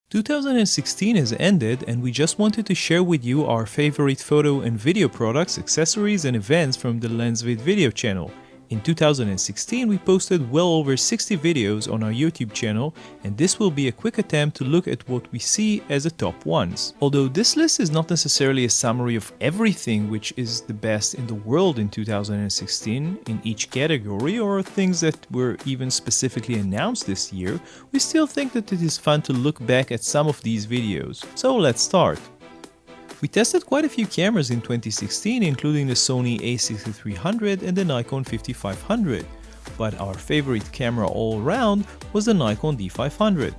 2016 has ended and we just wanted to share with you our favorite photo and video products, accessories and events from the LensVid video channel. In 2016 we posted well over 60 videos on our YouTube channel, and this will be a quick attempt to look at what we see as the top ones. Although this list is not necessarily a summary of everything which is the best in the world in 2016 in each category, or things that were even specifically announced this year, we still think that it is fun to look back at some of these videos. So let's start. We tested quite a few cameras in 2016, including the Sony a6300 and the Nikon 5500, but our favorite camera all around was the Nikon D500.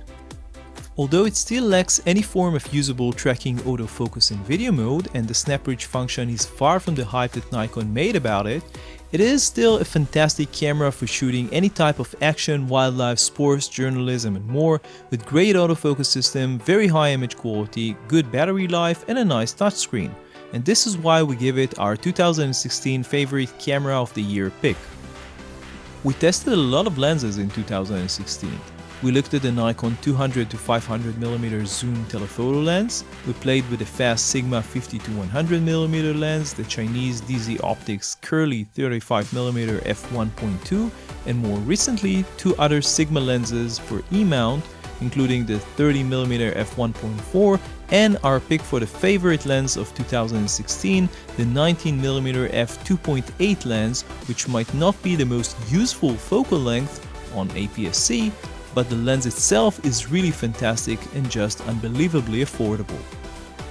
Although it still lacks any form of usable tracking autofocus in video mode and the snap bridge function is far from the hype that Nikon made about it, it is still a fantastic camera for shooting any type of action, wildlife, sports, journalism and more, with great autofocus system, very high image quality, good battery life and a nice touchscreen. And this is why we give it our 2016 favorite camera of the year pick. We tested a lot of lenses in 2016. We looked at the Nikon 200 to 500mm zoom telephoto lens, we played with the fast Sigma 50 to 100mm lens, the Chinese DZ Optics curly 35mm f1.2, and more recently two other Sigma lenses for E-mount, including the 30mm f1.4 and our pick for the favorite lens of 2016, the 19mm f2.8 lens, which might not be the most useful focal length on APS-C, but the lens itself is really fantastic and just unbelievably affordable.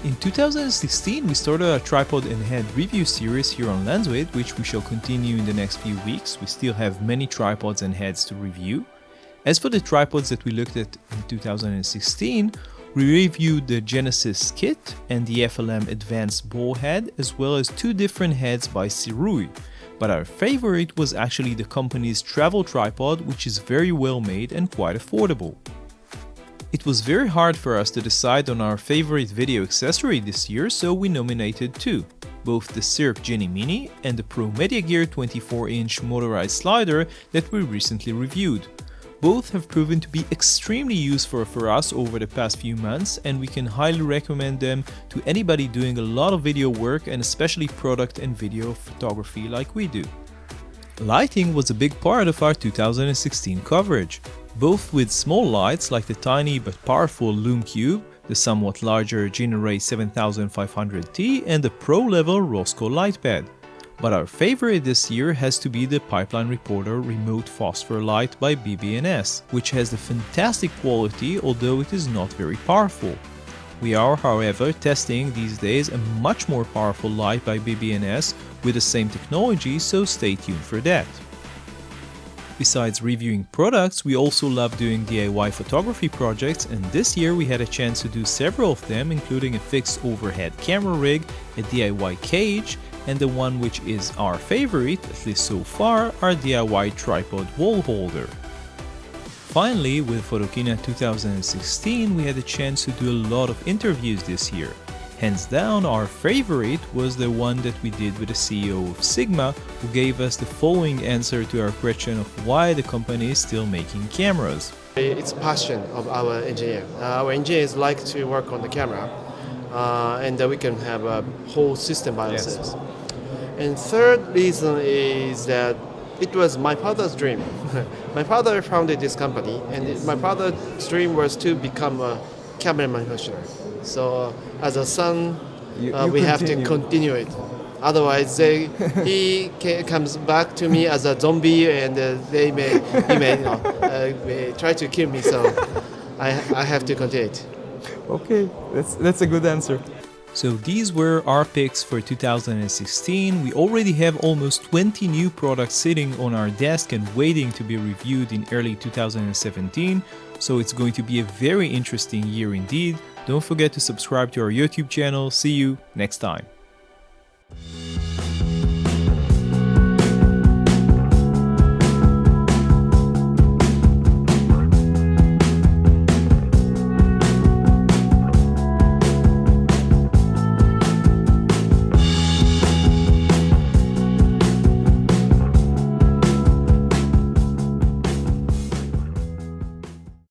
In 2016 we started a tripod and head review series here on LensVid, which we shall continue in the next few weeks. We still have many tripods and heads to review. As for the tripods that we looked at in 2016, we reviewed the Genesis kit and the FLM Advanced ball head, as well as two different heads by Sirui. But our favorite was actually the company's travel tripod, which is very well made and quite affordable. It was very hard for us to decide on our favorite video accessory this year, so we nominated two, both the Cirque Genie Mini and the Pro Media Gear 24-inch motorized slider that we recently reviewed. Both have proven to be extremely useful for us over the past few months, and we can highly recommend them to anybody doing a lot of video work and especially product and video photography like we do. Lighting was a big part of our 2016 coverage, both with small lights like the tiny but powerful Lume Cube, the somewhat larger Generate 7500T and the pro-level Rosco Lightpad. But our favorite this year has to be the Pipeline Reporter Remote Phosphor Light by BB&S, which has the fantastic quality although it is not very powerful. We are, however, testing these days a much more powerful light by BB&S with the same technology, so stay tuned for that. Besides reviewing products, we also love doing DIY photography projects, and this year we had a chance to do several of them, including a fixed overhead camera rig, a DIY cage, and the one which is our favorite, at least so far, our DIY tripod wall holder. Finally, with Photokina 2016 we had a chance to do a lot of interviews this year. Hands down, our favorite was the one that we did with the CEO of Sigma, who gave us the following answer to our question of why the company is still making cameras. It's passion of our engineer. Our engineers like to work on the camera, and we can have a whole system by ourselves. And third reason is that it was my father's dream. My father founded this company, and my father's dream was to become a camera manufacturer. So as a son, we have to continue it. Otherwise, he comes back to me as a zombie, and he may try to kill me. So I have to continue it. Okay, that's a good answer. So these were our picks for 2016. We already have almost 20 new products sitting on our desk and waiting to be reviewed in early 2017. So it's going to be a very interesting year indeed. Don't forget to subscribe to our YouTube channel. See you next time.